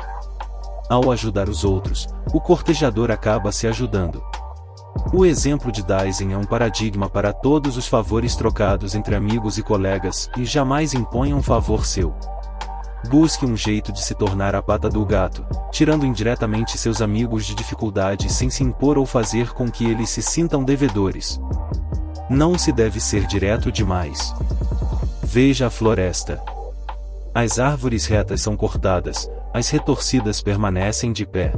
S4: Ao ajudar os outros, o cortejador acaba se ajudando. O exemplo de Daisen é um paradigma para todos os favores trocados entre amigos e colegas, e jamais imponha um favor seu. Busque um jeito de se tornar a pata do gato, tirando indiretamente seus amigos de dificuldades sem se impor ou fazer com que eles se sintam devedores. Não se deve ser direto demais. Veja a floresta. As árvores retas são cortadas, as retorcidas permanecem de pé.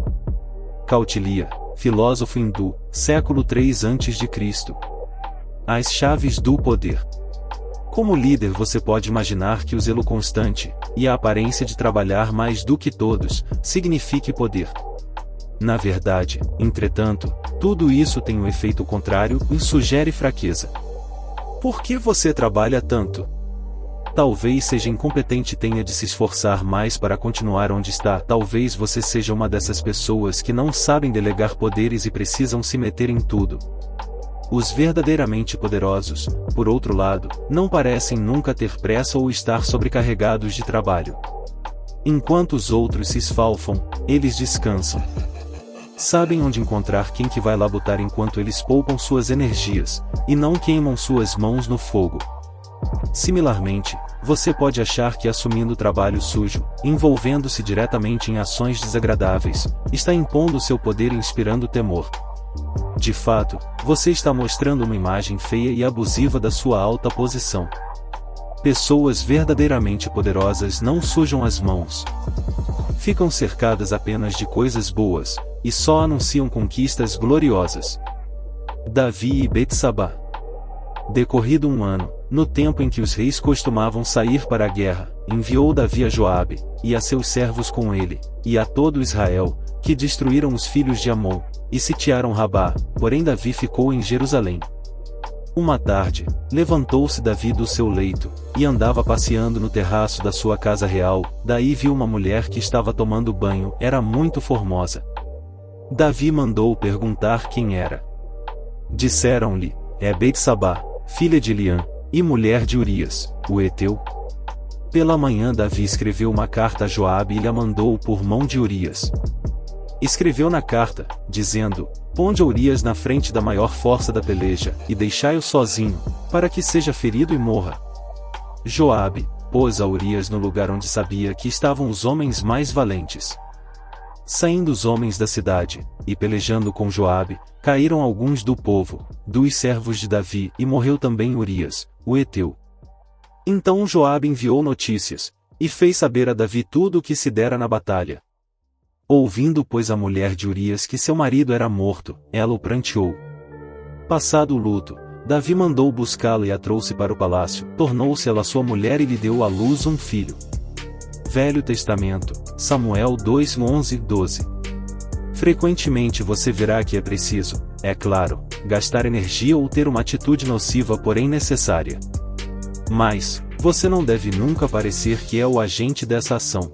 S4: Kautilya, filósofo hindu, século 3 a.C. As chaves do poder. Como líder você pode imaginar que o zelo constante, e a aparência de trabalhar mais do que todos, signifique poder. Na verdade, entretanto, tudo isso tem um efeito contrário e sugere fraqueza. Por que você trabalha tanto? Talvez seja incompetente e tenha de se esforçar mais para continuar onde está. Talvez você seja uma dessas pessoas que não sabem delegar poderes e precisam se meter em tudo. Os verdadeiramente poderosos, por outro lado, não parecem nunca ter pressa ou estar sobrecarregados de trabalho. Enquanto os outros se esfalfam, eles descansam. Sabem onde encontrar quem que vai labutar enquanto eles poupam suas energias, e não queimam suas mãos no fogo. Similarmente, você pode achar que assumindo trabalho sujo, envolvendo-se diretamente em ações desagradáveis, está impondo seu poder e inspirando temor. De fato, você está mostrando uma imagem feia e abusiva da sua alta posição. Pessoas verdadeiramente poderosas não sujam as mãos. Ficam cercadas apenas de coisas boas, e só anunciam conquistas gloriosas. Davi e Betsabá. Decorrido um ano, no tempo em que os reis costumavam sair para a guerra, enviou Davi a Joabe, e a seus servos com ele, e a todo Israel, que destruíram os filhos de Amon, e sitiaram Rabá, porém Davi ficou em Jerusalém. Uma tarde, levantou-se Davi do seu leito, e andava passeando no terraço da sua casa real, daí viu uma mulher que estava tomando banho, era muito formosa. Davi mandou perguntar quem era. Disseram-lhe, é Betsabá, filha de Eliã, e mulher de Urias, o heteu. Pela manhã Davi escreveu uma carta a Joabe e lhe a mandou por mão de Urias. Escreveu na carta, dizendo, ponde Urias na frente da maior força da peleja, e deixai-o sozinho, para que seja ferido e morra. Joabe pôs a Urias no lugar onde sabia que estavam os homens mais valentes. Saindo os homens da cidade, e pelejando com Joabe, caíram alguns do povo, dos servos de Davi, e morreu também Urias, o heteu. Então Joabe enviou notícias, e fez saber a Davi tudo o que se dera na batalha. Ouvindo pois a mulher de Urias que seu marido era morto, ela o pranteou. Passado o luto, Davi mandou buscá-la e a trouxe para o palácio, tornou-se ela sua mulher e lhe deu à luz um filho. Velho Testamento, Samuel 2:11-12. Frequentemente você verá que é preciso, é claro, gastar energia ou ter uma atitude nociva porém necessária. Mas, você não deve nunca parecer que é o agente dessa ação.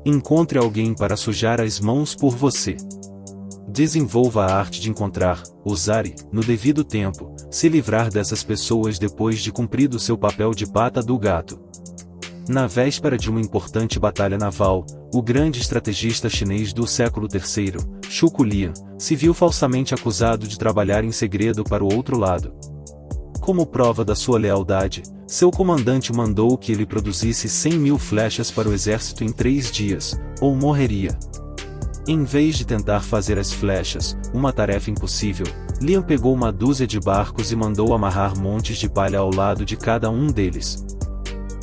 S4: Encontre alguém para sujar as mãos por você. Desenvolva a arte de encontrar, usar e, no devido tempo, se livrar dessas pessoas depois de cumprido seu papel de pata do gato. Na véspera de uma importante batalha naval, o grande estrategista chinês do século III, Zhuge Liang, se viu falsamente acusado de trabalhar em segredo para o outro lado. Como prova da sua lealdade, seu comandante mandou que ele produzisse 100.000 flechas para o exército em 3 dias, ou morreria. Em vez de tentar fazer as flechas, uma tarefa impossível, Liang pegou uma dúzia de barcos e mandou amarrar montes de palha ao lado de cada um deles.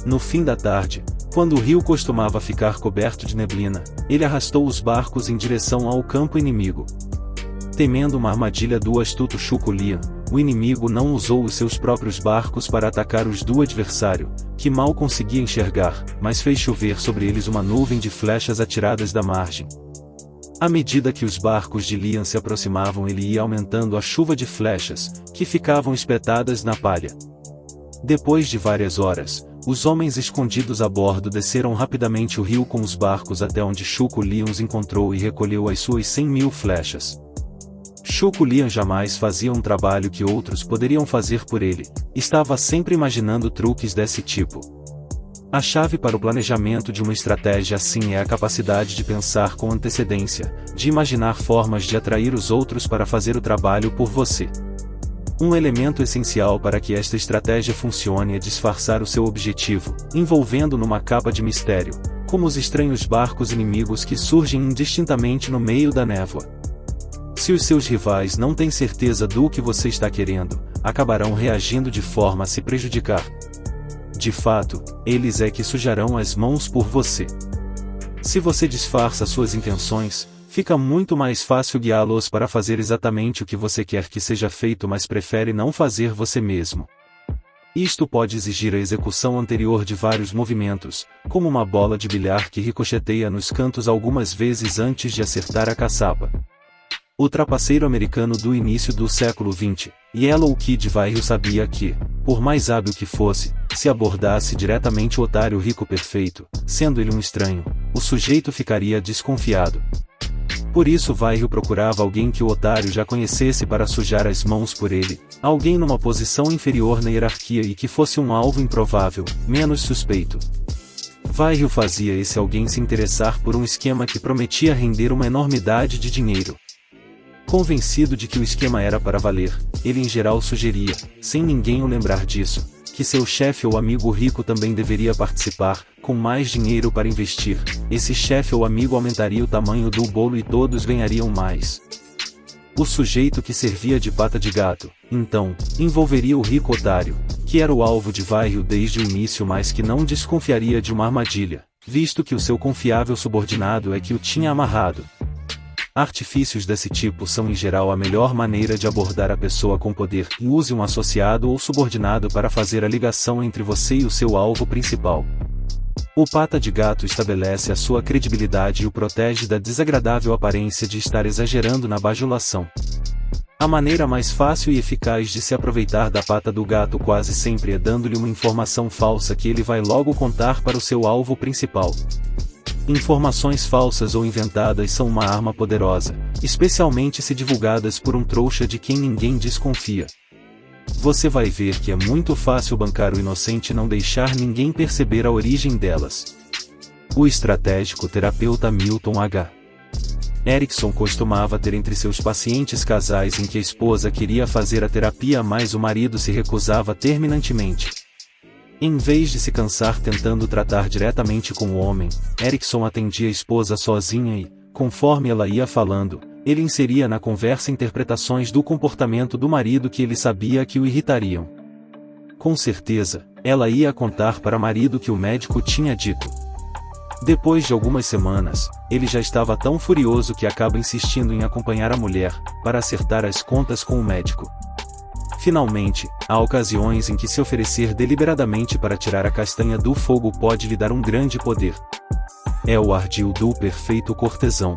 S4: No fim da tarde, quando o rio costumava ficar coberto de neblina, ele arrastou os barcos em direção ao campo inimigo. Temendo uma armadilha do astuto Zhuge Liang, o inimigo não usou os seus próprios barcos para atacar os do adversário, que mal conseguia enxergar, mas fez chover sobre eles uma nuvem de flechas atiradas da margem. À medida que os barcos de Liang se aproximavam, ele ia aumentando a chuva de flechas, que ficavam espetadas na palha. Depois de várias horas, os homens escondidos a bordo desceram rapidamente o rio com os barcos até onde Zhuge Liang os encontrou e recolheu as suas 100.000 flechas. Zhuge Liang jamais fazia um trabalho que outros poderiam fazer por ele, estava sempre imaginando truques desse tipo. A chave para o planejamento de uma estratégia assim é a capacidade de pensar com antecedência, de imaginar formas de atrair os outros para fazer o trabalho por você. Um elemento essencial para que esta estratégia funcione é disfarçar o seu objetivo, envolvendo numa capa de mistério, como os estranhos barcos inimigos que surgem indistintamente no meio da névoa. Se os seus rivais não têm certeza do que você está querendo, acabarão reagindo de forma a se prejudicar. De fato, eles é que sujarão as mãos por você. Se você disfarça suas intenções, fica muito mais fácil guiá-los para fazer exatamente o que você quer que seja feito, mas prefere não fazer você mesmo. Isto pode exigir a execução anterior de vários movimentos, como uma bola de bilhar que ricocheteia nos cantos algumas vezes antes de acertar a caçapa. O trapaceiro americano do início do século XX, Yellow Kid Vaihio, sabia que, por mais hábil que fosse, se abordasse diretamente o otário rico perfeito, sendo ele um estranho, o sujeito ficaria desconfiado. Por isso Vaihio procurava alguém que o otário já conhecesse para sujar as mãos por ele, alguém numa posição inferior na hierarquia e que fosse um alvo improvável, menos suspeito. Vaihio fazia esse alguém se interessar por um esquema que prometia render uma enormidade de dinheiro. Convencido de que o esquema era para valer, ele em geral sugeria, sem ninguém o lembrar disso, que seu chefe ou amigo rico também deveria participar, com mais dinheiro para investir. Esse chefe ou amigo aumentaria o tamanho do bolo e todos ganhariam mais. O sujeito que servia de pata de gato, então, envolveria o rico otário, que era o alvo de Vaihio desde o início, mas que não desconfiaria de uma armadilha, visto que o seu confiável subordinado é que o tinha amarrado. Artifícios desse tipo são em geral a melhor maneira de abordar a pessoa com poder, e use um associado ou subordinado para fazer a ligação entre você e o seu alvo principal. O pata de gato estabelece a sua credibilidade e o protege da desagradável aparência de estar exagerando na bajulação. A maneira mais fácil e eficaz de se aproveitar da pata do gato quase sempre é dando-lhe uma informação falsa que ele vai logo contar para o seu alvo principal. Informações falsas ou inventadas são uma arma poderosa, especialmente se divulgadas por um trouxa de quem ninguém desconfia. Você vai ver que é muito fácil bancar o inocente e não deixar ninguém perceber a origem delas. O estratégico terapeuta Milton H. Erickson costumava ter entre seus pacientes casais em que a esposa queria fazer a terapia, mas o marido se recusava terminantemente. Em vez de se cansar tentando tratar diretamente com o homem, Erickson atendia a esposa sozinha e, conforme ela ia falando, ele inseria na conversa interpretações do comportamento do marido que ele sabia que o irritariam. Com certeza, ela ia contar para o marido que o médico tinha dito. Depois de algumas semanas, ele já estava tão furioso que acaba insistindo em acompanhar a mulher, para acertar as contas com o médico. Finalmente, há ocasiões em que se oferecer deliberadamente para tirar a castanha do fogo pode lhe dar um grande poder. É o ardil do perfeito cortesão.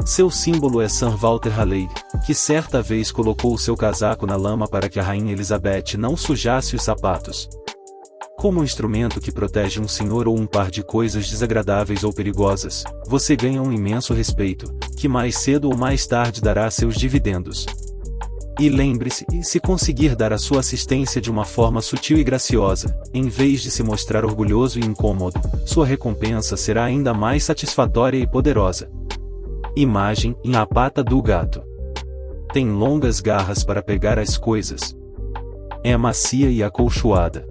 S4: Seu símbolo é Sir Walter Raleigh, que certa vez colocou seu casaco na lama para que a Rainha Elizabeth não sujasse os sapatos. Como um instrumento que protege um senhor ou um par de coisas desagradáveis ou perigosas, você ganha um imenso respeito, que mais cedo ou mais tarde dará seus dividendos. E lembre-se, se conseguir dar a sua assistência de uma forma sutil e graciosa, em vez de se mostrar orgulhoso e incômodo, sua recompensa será ainda mais satisfatória e poderosa. Imagem em A Pata do Gato. Tem longas garras para pegar as coisas. É macia e acolchoada.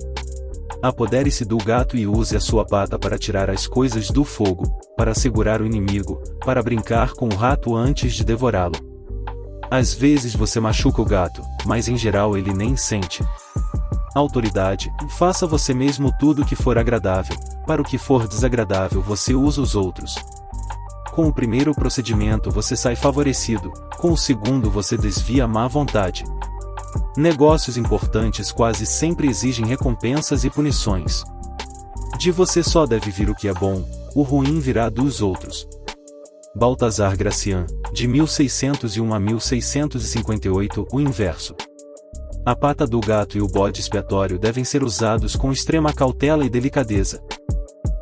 S4: Apodere-se do gato e use a sua pata para tirar as coisas do fogo, para segurar o inimigo, para brincar com o rato antes de devorá-lo. Às vezes você machuca o gato, mas em geral ele nem sente. Autoridade, faça você mesmo tudo o que for agradável, para o que for desagradável você usa os outros. Com o primeiro procedimento você sai favorecido, com o segundo você desvia a má vontade. Negócios importantes quase sempre exigem recompensas e punições. De você só deve vir o que é bom, o ruim virá dos outros. Baltazar Gracian, de 1601 a 1658, o inverso. A pata do gato e o bode expiatório devem ser usados com extrema cautela e delicadeza.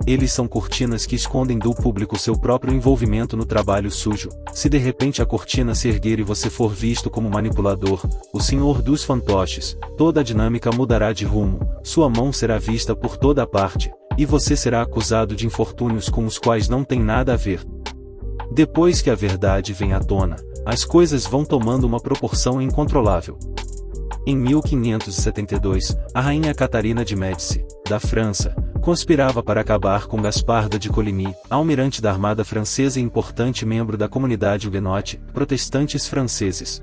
S4: Eles são cortinas que escondem do público seu próprio envolvimento no trabalho sujo. Se de repente a cortina se erguer e você for visto como manipulador, o senhor dos fantoches, toda a dinâmica mudará de rumo, sua mão será vista por toda a parte, e você será acusado de infortúnios com os quais não tem nada a ver. Depois que a verdade vem à tona, as coisas vão tomando uma proporção incontrolável. Em 1572, a rainha Catarina de Médici, da França, conspirava para acabar com Gasparda de Coligny, almirante da armada francesa e importante membro da comunidade huguenote, protestantes franceses.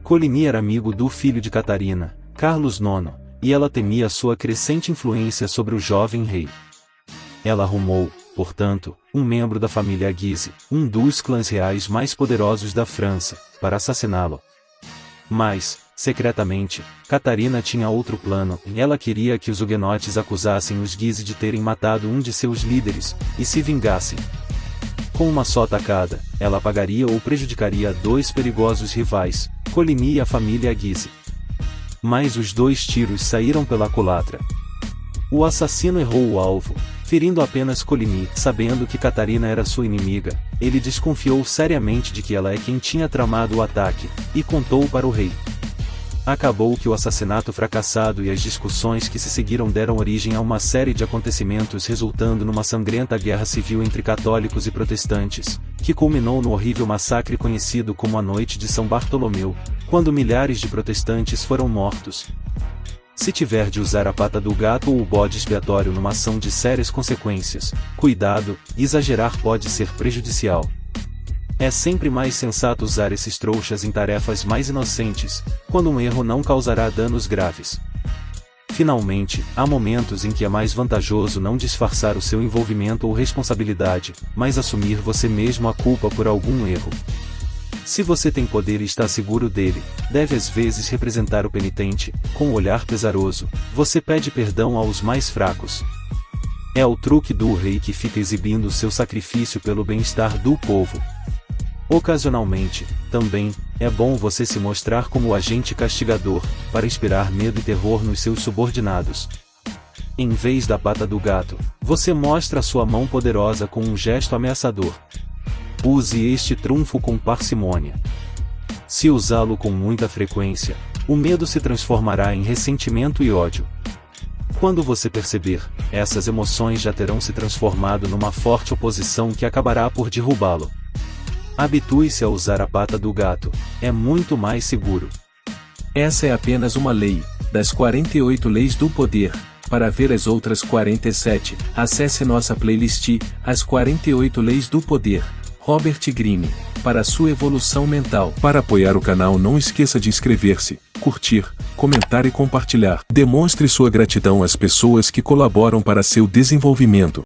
S4: Coligny era amigo do filho de Catarina, Carlos IX, e ela temia sua crescente influência sobre o jovem rei. Ela arrumou, portanto, um membro da família Guise, um dos clãs reais mais poderosos da França, para assassiná-lo. Mas, secretamente, Catarina tinha outro plano, e ela queria que os huguenotes acusassem os Guise de terem matado um de seus líderes, e se vingassem. Com uma só tacada, ela apagaria ou prejudicaria dois perigosos rivais, Coligny e a família Guise. Mas os dois tiros saíram pela culatra. O assassino errou o alvo, ferindo apenas Coligny. Sabendo que Catarina era sua inimiga, ele desconfiou seriamente de que ela é quem tinha tramado o ataque, e contou para o rei. Acabou que o assassinato fracassado e as discussões que se seguiram deram origem a uma série de acontecimentos resultando numa sangrenta guerra civil entre católicos e protestantes, que culminou no horrível massacre conhecido como a Noite de São Bartolomeu, quando milhares de protestantes foram mortos. Se tiver de usar a pata do gato ou o bode expiatório numa ação de sérias consequências, cuidado, exagerar pode ser prejudicial. É sempre mais sensato usar esses trouxas em tarefas mais inocentes, quando um erro não causará danos graves. Finalmente, há momentos em que é mais vantajoso não disfarçar o seu envolvimento ou responsabilidade, mas assumir você mesmo a culpa por algum erro. Se você tem poder e está seguro dele, deve às vezes representar o penitente, com um olhar pesaroso, você pede perdão aos mais fracos. É o truque do rei que fica exibindo seu sacrifício pelo bem-estar do povo. Ocasionalmente, também, é bom você se mostrar como o agente castigador, para inspirar medo e terror nos seus subordinados. Em vez da pata do gato, você mostra sua mão poderosa com um gesto ameaçador. Use este trunfo com parcimônia. Se usá-lo com muita frequência, o medo se transformará em ressentimento e ódio. Quando você perceber, essas emoções já terão se transformado numa forte oposição que acabará por derrubá-lo. Habitue-se a usar a pata do gato, é muito mais seguro.
S2: Essa é apenas uma lei, das 48 leis do poder. Para ver as outras 47, acesse nossa playlist, As 48 Leis do Poder, Robert Greene, para sua evolução mental. Para apoiar o canal não esqueça de inscrever-se, curtir, comentar e compartilhar. Demonstre sua gratidão às pessoas que colaboram para seu desenvolvimento.